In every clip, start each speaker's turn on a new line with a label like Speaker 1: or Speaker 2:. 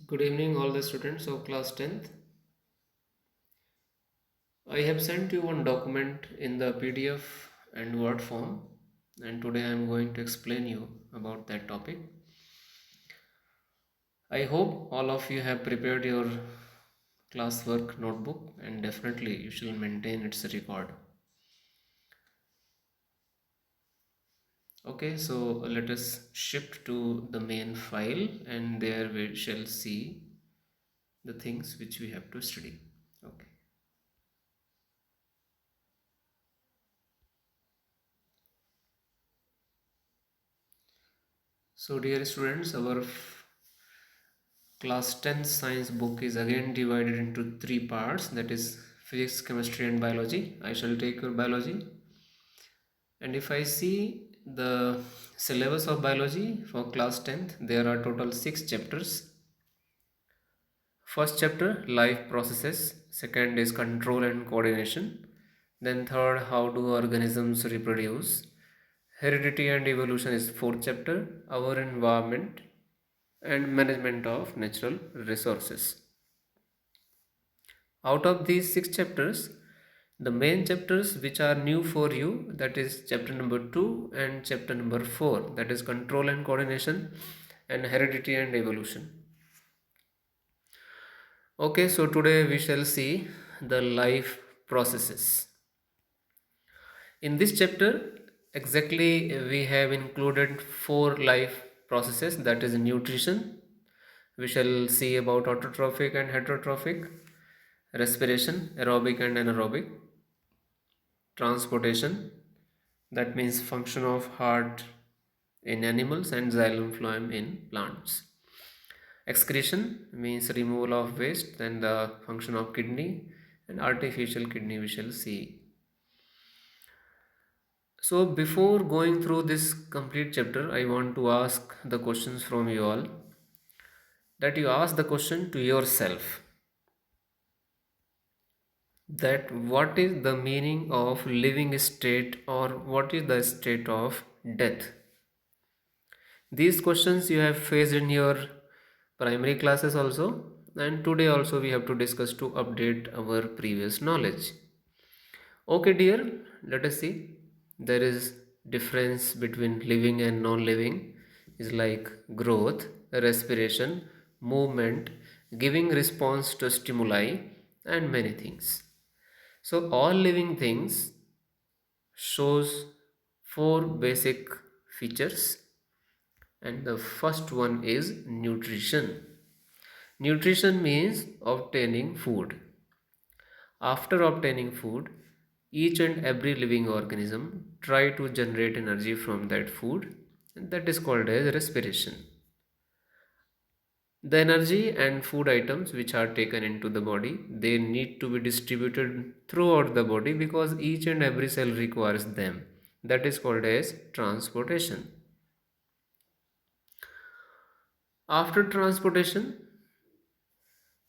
Speaker 1: Good evening, all the students of class 10th. I have sent you one document in the PDF and Word form, and today I am going to explain you about that topic. I hope all of you have prepared your classwork notebook, and definitely you shall maintain its record. Okay, so let us shift to the main file, and there we shall see the things which we have to study. Okay. So, dear students, our class 10 science book is again divided into three parts, that is physics, chemistry, and biology. I shall take your biology. And if I see the syllabus of biology for class 10th, there are total 6 chapters. First chapter, life processes. Second is control and coordination. Then third, how do organisms reproduce. Heredity and evolution is fourth chapter. Our environment and management of natural resources. Out of these 6 chapters, the main chapters which are new for you, that is chapter number 2 and chapter number 4, that is control and coordination and heredity and evolution. Okay, so today we shall see the life processes. In this chapter, exactly we have included 4 life processes, that is nutrition. We shall see about autotrophic and heterotrophic, respiration, aerobic and anaerobic, transportation, that means function of heart in animals and xylem phloem in plants. Excretion means removal of waste, then the function of kidney and artificial kidney we shall see. So before going through this complete chapter, I want to ask the questions from you all, that you ask the question to yourself, that what is the meaning of living state or what is the state of death. These questions you have faced in your primary classes also, and today also we have to discuss to update our previous knowledge. Okay dear, let us see. There is difference between living and non-living is like growth, respiration, movement, giving response to stimuli, and many things. So all living things shows four basic features, and the first one is nutrition. Nutrition means obtaining food. After obtaining food, each and every living organism try to generate energy from that food, and that is called as respiration. The energy and food items which are taken into the body, they need to be distributed throughout the body because each and every cell requires them. That is called as transportation. After transportation,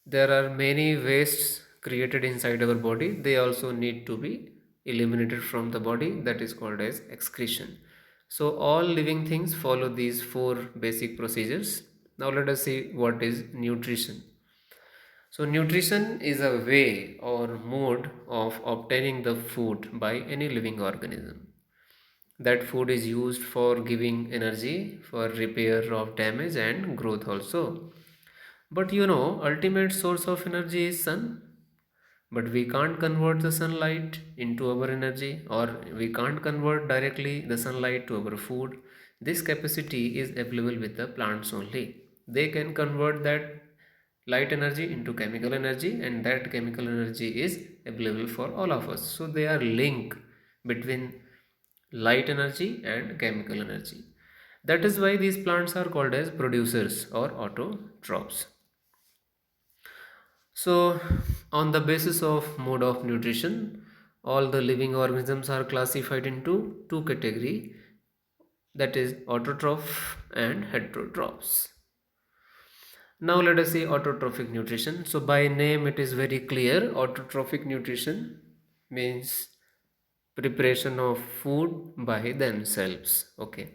Speaker 1: there are many wastes created inside our body. They also need to be eliminated from the body. That is called as excretion. So all living things follow these four basic procedures. Now let us see what is nutrition. So nutrition is a way or mode of obtaining the food by any living organism. That food is used for giving energy, for repair of damage and growth also. But ultimate source of energy is sun. But we can't convert the sunlight into our energy, or we can't convert directly the sunlight to our food. This capacity is available with the plants only. They can convert that light energy into chemical energy, and that chemical energy is available for all of us. So they are linked between light energy and chemical energy. That is why these plants are called as producers or autotrophs. So, on the basis of mode of nutrition, all the living organisms are classified into two categories, that is autotroph and heterotrophs. Now let us see autotrophic nutrition. So by name it is very clear. Autotrophic nutrition means preparation of food by themselves. Okay.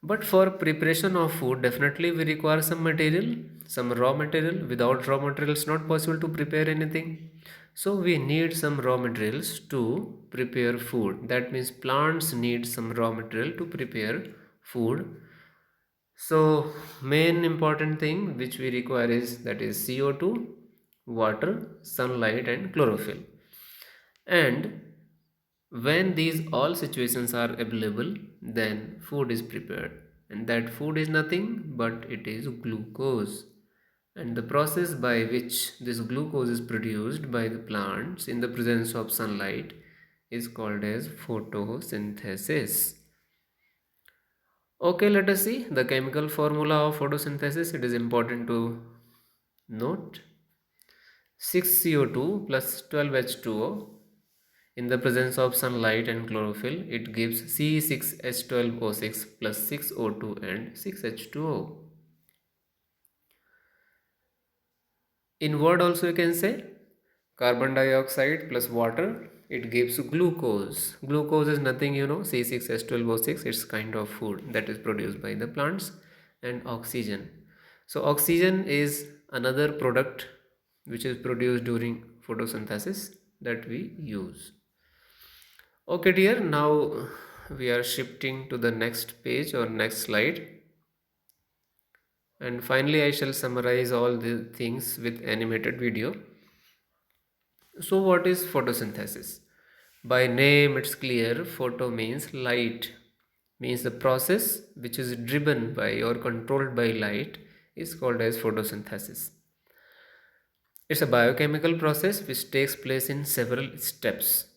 Speaker 1: But for preparation of food, definitely we require some material, some raw material. Without raw material, it's not possible to prepare anything. So we need some raw materials to prepare food. That means plants need some raw material to prepare food. So main important thing which we require is that is CO2, water, sunlight and chlorophyll. And when these all situations are available, then food is prepared. And that food is nothing but it is glucose. And the process by which this glucose is produced by the plants in the presence of sunlight is called as photosynthesis. Okay, let us see the chemical formula of photosynthesis. It is important to note 6CO2 plus 12H2O. In the presence of sunlight and chlorophyll, it gives C6H12O6 plus 6O2 and 6H2O. In word also you can say carbon dioxide plus water, it gives glucose. Glucose is nothing, C6H12O6, it's kind of food that is produced by the plants. And oxygen. So oxygen is another product which is produced during photosynthesis that we use. Okay dear, now we are shifting to the next page or next slide. And finally I shall summarize all the things with animated video. So what is photosynthesis? By name it's clear, photo means light, means the process which is driven by or controlled by light is called as photosynthesis. It's a biochemical process which takes place in several steps.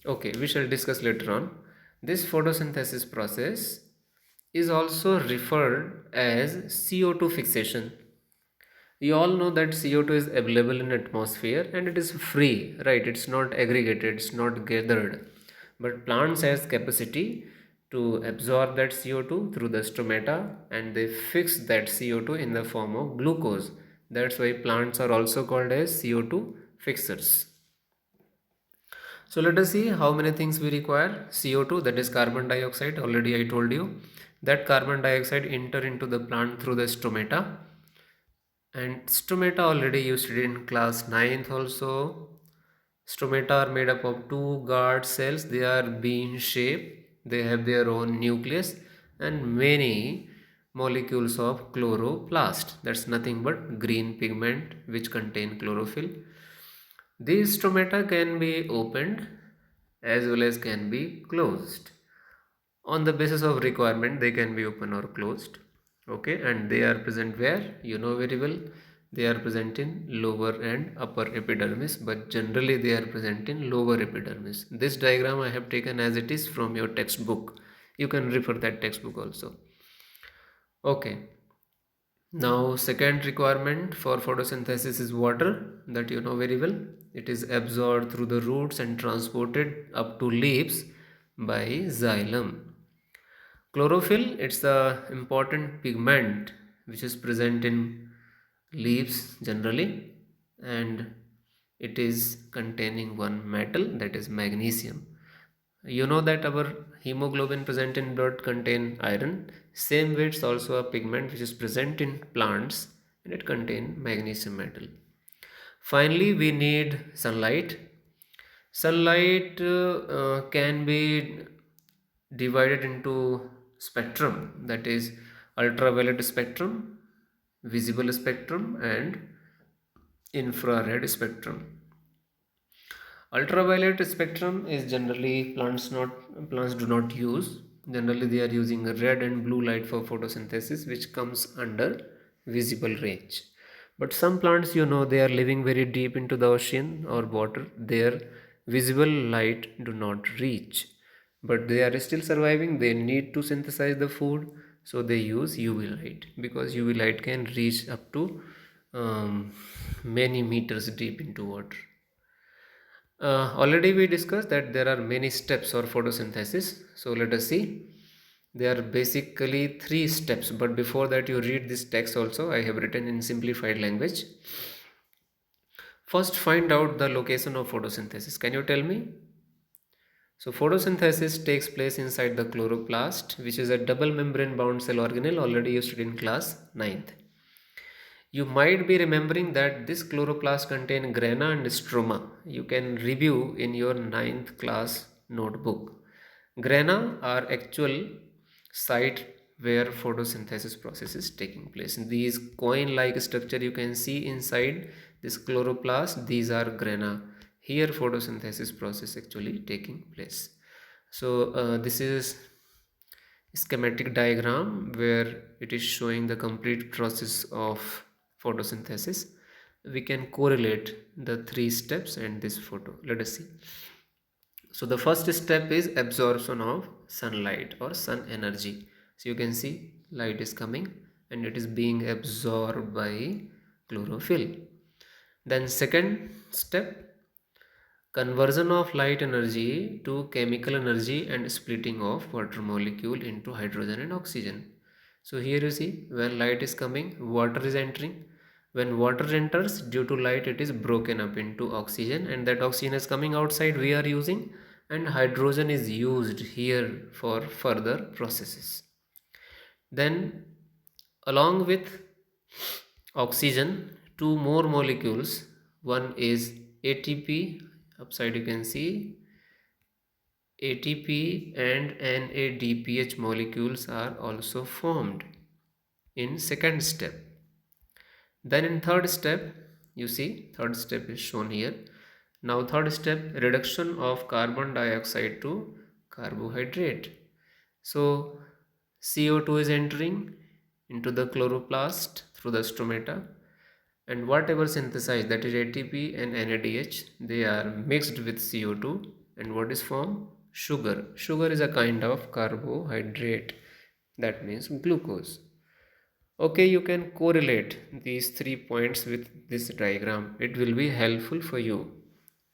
Speaker 1: Okay, we shall discuss later on. This photosynthesis process is also referred as CO2 fixation. You all know that CO2 is available in atmosphere and it is free, right? It's not aggregated, it's not gathered. But plants has capacity to absorb that CO2 through the stomata and they fix that CO2 in the form of glucose. That's why plants are also called as CO2 fixers. So let us see how many things we require. CO2, that is carbon dioxide, already I told you. That carbon dioxide enter into the plant through the stomata. And stomata already you studied in class 9th also. Stomata are made up of two guard cells. They are bean shaped. They have their own nucleus and many molecules of chloroplast. That's nothing but green pigment which contain chlorophyll. These stomata can be opened as well as can be closed. On the basis of requirement, they can be open or closed. Okay, and they are present where? You know very well. They are present in lower and upper epidermis, but generally they are present in lower epidermis. This diagram I have taken as it is from your textbook. You can refer that textbook also. Okay. Now, second requirement for photosynthesis is water, that you know very well. It is absorbed through the roots and transported up to leaves by xylem. Chlorophyll, it's the important pigment which is present in leaves generally, and it is containing one metal, that is magnesium. You know that our hemoglobin present in blood contain iron. Same way it's also a pigment which is present in plants and it contain magnesium metal. Finally, we need sunlight. Sunlight can be divided into spectrum, that is ultraviolet spectrum, visible spectrum and infrared spectrum. Ultraviolet spectrum is generally plants do not use. Generally they are using red and blue light for photosynthesis, which comes under visible range. But some plants, they are living very deep into the ocean or water. Their visible light do not reach. But they are still surviving. They need to synthesize the food. So they use UV light because UV light can reach up to many meters deep into water. Already we discussed that there are many steps for photosynthesis. So let us see. There are basically three steps, but before that you read this text also. I have written in simplified language. First, find out the location of photosynthesis. Can you tell me? So photosynthesis takes place inside the chloroplast, which is a double membrane bound cell organelle, already you studied in class 9th. You might be remembering that this chloroplast contain grana and stroma. You can review in your 9th class notebook. Grana are actual site where photosynthesis process is taking place. These coin-like structure you can see inside this chloroplast, these are grana. Here photosynthesis process actually taking place. So this is schematic diagram where it is showing the complete process of photosynthesis. We can correlate the three steps and this photo. Let us see. So the first step is absorption of sunlight or sun energy. So you can see light is coming and it is being absorbed by chlorophyll. Then second step, conversion of light energy to chemical energy and splitting of water molecule into hydrogen and oxygen. So here you see, when light is coming, water is entering. When water enters, due to light, it is broken up into oxygen, and that oxygen is coming outside, we are using, and hydrogen is used here for further processes. Then along with oxygen, two more molecules, one is ATP, upside you can see ATP and NADPH molecules are also formed in second step. Then in third step, you see third step is shown here. Now third step, reduction of carbon dioxide to carbohydrate. So CO2 is entering into the chloroplast through the stomata, and whatever synthesized, that is ATP and NADH, they are mixed with CO2, and what is formed? Sugar. Sugar is a kind of carbohydrate, that means glucose. Okay, you can correlate these 3 points with this diagram. It will be helpful for you.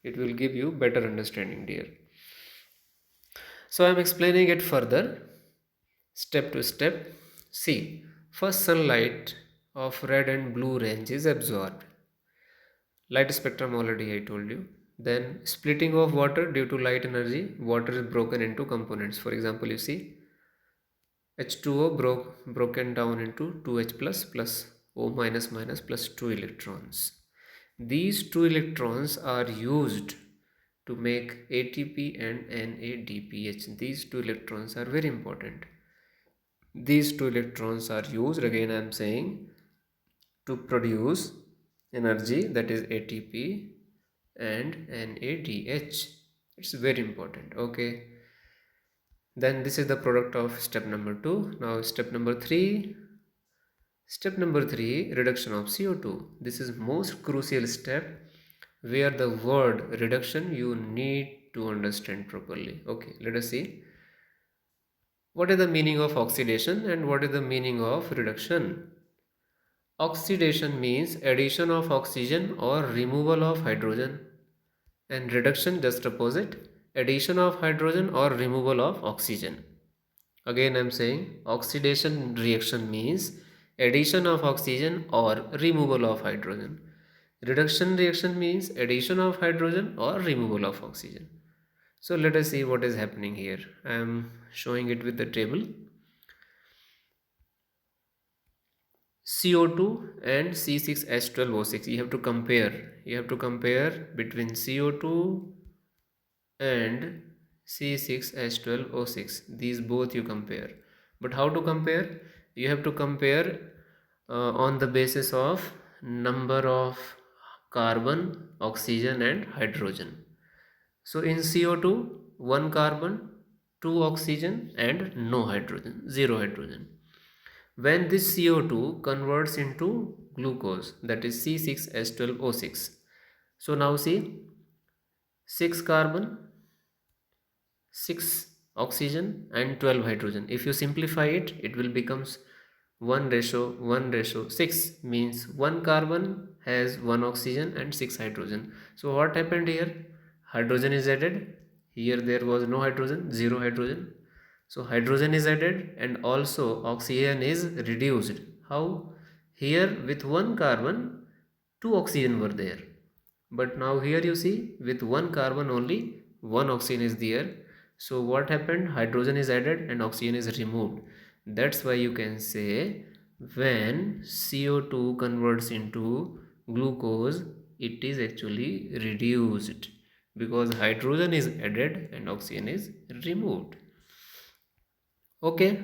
Speaker 1: It will give you better understanding, dear. So I am explaining it further, step to step. See, first sunlight of red and blue range is absorbed. Light spectrum already I told you. Then splitting of water due to light energy, water is broken into components. For example, you see H2O broken down into 2H plus O minus plus 2 electrons. These 2 electrons are used to make ATP and NADPH. These 2 electrons are very important. These 2 electrons are used, again I am saying, to produce energy, that is ATP and NADH. It's very important. Okay, then this is the product of step number 2. Now step number 3, reduction of CO2. This is most crucial step where the word reduction you need to understand properly. Okay, let us see what is the meaning of oxidation and what is the meaning of reduction. Oxidation means addition of oxygen or removal of hydrogen, and reduction just opposite, addition of hydrogen or removal of oxygen. Again I am saying oxidation reaction means addition of oxygen or removal of hydrogen. Reduction reaction means addition of hydrogen or removal of oxygen. So let us see what is happening here. I am showing it with the table. CO2 and C6H12O6. You have to compare. You have to compare between CO2 and C6H12O6. These both you compare. But how to compare? You have to compare on the basis of number of carbon, oxygen and hydrogen. So in CO2, 1 carbon, 2 oxygen and no hydrogen, 0 hydrogen. When this CO2 converts into glucose, that is C6H12O6. So now see, 6 carbon, 6 oxygen and 12 hydrogen. If you simplify it, it will becomes 1:1:6, means 1 carbon has 1 oxygen and 6 hydrogen. So what happened here? Hydrogen is added. Here there was no hydrogen, 0 hydrogen. So hydrogen is added and also oxygen is reduced. How? Here with 1 carbon, 2 oxygen were there. But now here you see with 1 carbon only 1 oxygen is there. So what happened? Hydrogen is added and oxygen is removed. That's why you can say when CO2 converts into glucose, it is actually reduced because hydrogen is added and oxygen is removed. Okay,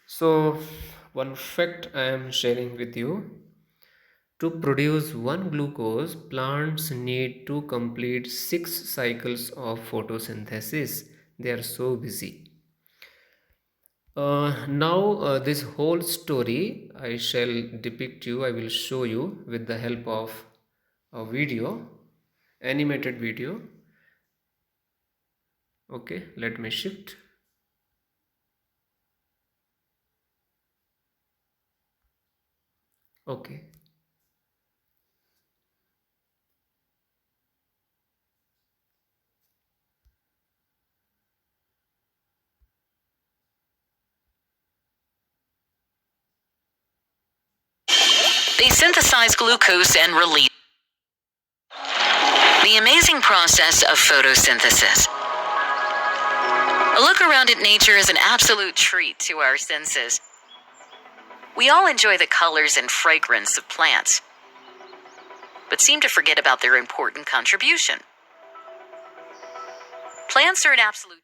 Speaker 1: so one fact I am sharing with you. To produce one glucose, plants need to complete 6 cycles of photosynthesis. They are so busy. Now, this whole story I shall depict you, I will show you with the help of a video, animated video. Okay, let me shift. Okay.
Speaker 2: They synthesize glucose and release the amazing process of photosynthesis. A look around at nature is an absolute treat to our senses. We all enjoy the colors and fragrance of plants, but seem to forget about their important contribution. Plants are an absolute.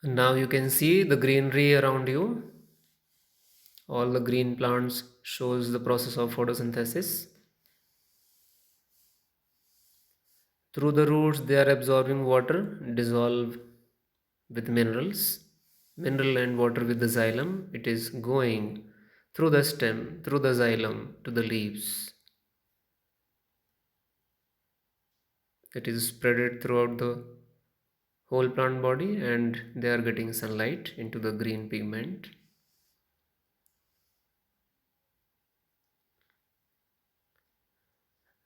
Speaker 1: Now you can see the greenery around you. All the green plants shows the process of photosynthesis. Through the roots, they are absorbing water, dissolve with minerals, mineral and water with the xylem. It is going through the stem, through the xylem to the leaves. It is spreaded throughout the whole plant body and they are getting sunlight into the green pigment.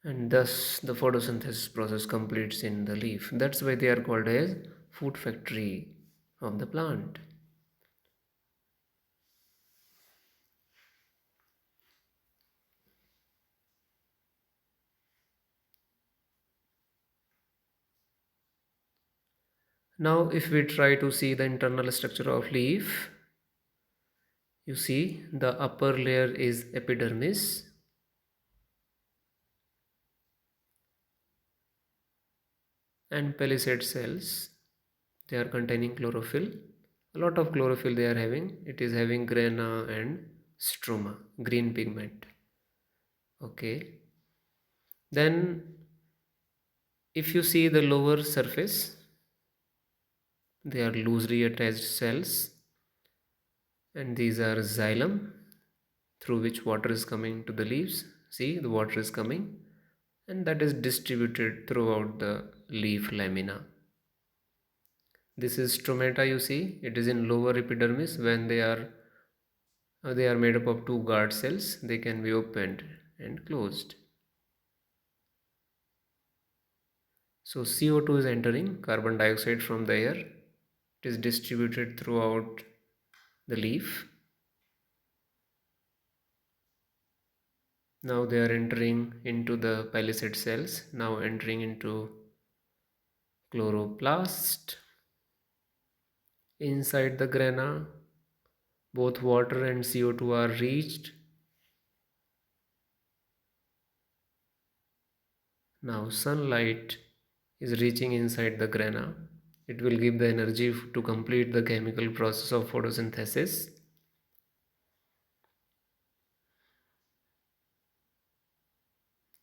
Speaker 1: And thus the photosynthesis process completes in the leaf. That's why they are called as food factory of the plant. Now if we try to see the internal structure of leaf, you see the upper layer is epidermis and palisade cells. They are containing chlorophyll. A lot of chlorophyll they are having. It is having grana and stroma, green pigment. Okay. Then if you see the lower surface, they are loosely attached cells and these are xylem through which water is coming to the leaves. See, the water is coming and that is distributed throughout the leaf lamina. This is stomata, you see, it is in lower epidermis. When they are made up of two guard cells. They can be opened and closed. So CO2 is entering carbon dioxide from the air. It is distributed throughout the leaf. Now they are entering into the palisade cells. Now entering into chloroplast. Inside the grana, both water and CO2 are reached. Now sunlight is reaching inside the grana. It will give the energy to complete the chemical process of photosynthesis.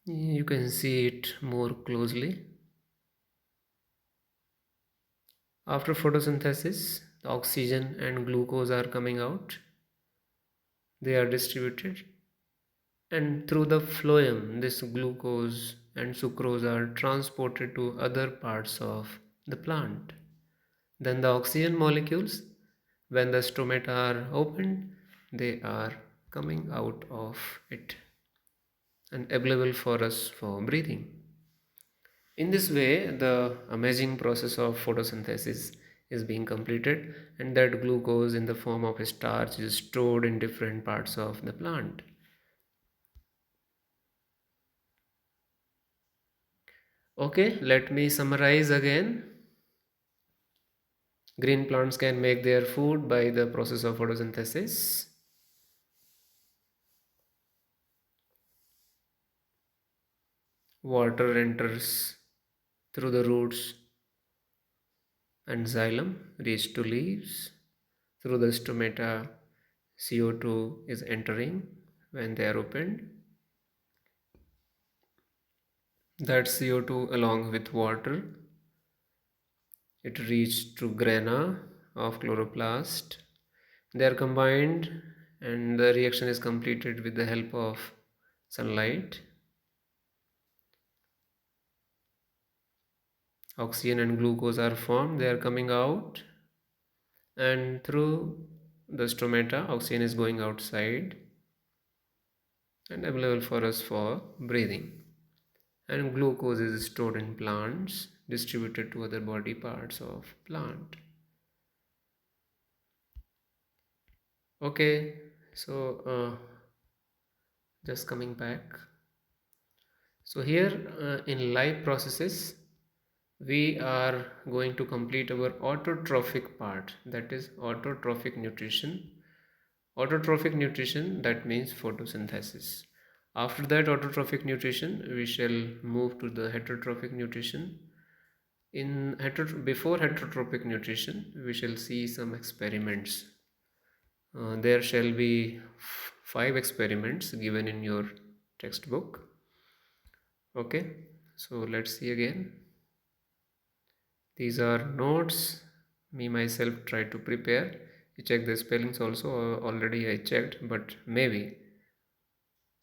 Speaker 1: You can see it more closely. After photosynthesis, the oxygen and glucose are coming out. They are distributed and through the phloem this glucose and sucrose are transported to other parts of the plant. Then the oxygen molecules, when the stomata are opened, they are coming out of it and available for us for breathing. In this way, the amazing process of photosynthesis is being completed, and that glucose in the form of a starch is stored in different parts of the plant. Okay, let me summarize again. Green plants can make their food by the process of photosynthesis. Water enters through the roots and xylem, reach to leaves. Through the stomata, CO2 is entering when they are opened. That CO2 along with water, it reached to grana of chloroplast. They are combined and the reaction is completed with the help of sunlight. Oxygen and glucose are formed, they are coming out, and through the stomata, oxygen is going outside and available for us for breathing. And glucose is stored in plants, distributed to other body parts of plant. Okay, so just coming back. So here in live processes, we are going to complete our autotrophic part, that is autotrophic nutrition. Autotrophic nutrition, that means photosynthesis. After that autotrophic nutrition, we shall move to the heterotrophic nutrition. Before heterotrophic nutrition, we shall see some experiments. There shall be 5 experiments given in your textbook. Okay, so let's see again. These are notes me myself try to prepare. You check the spellings also. Already I checked, but maybe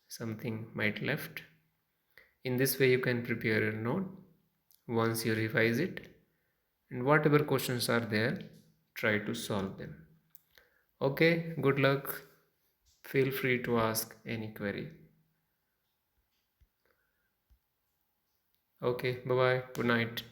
Speaker 1: something might left. In this way you can prepare your note once you revise it, and whatever questions are there, try to solve them. Okay, good luck. Feel free to ask any query. Okay, bye bye. Good night.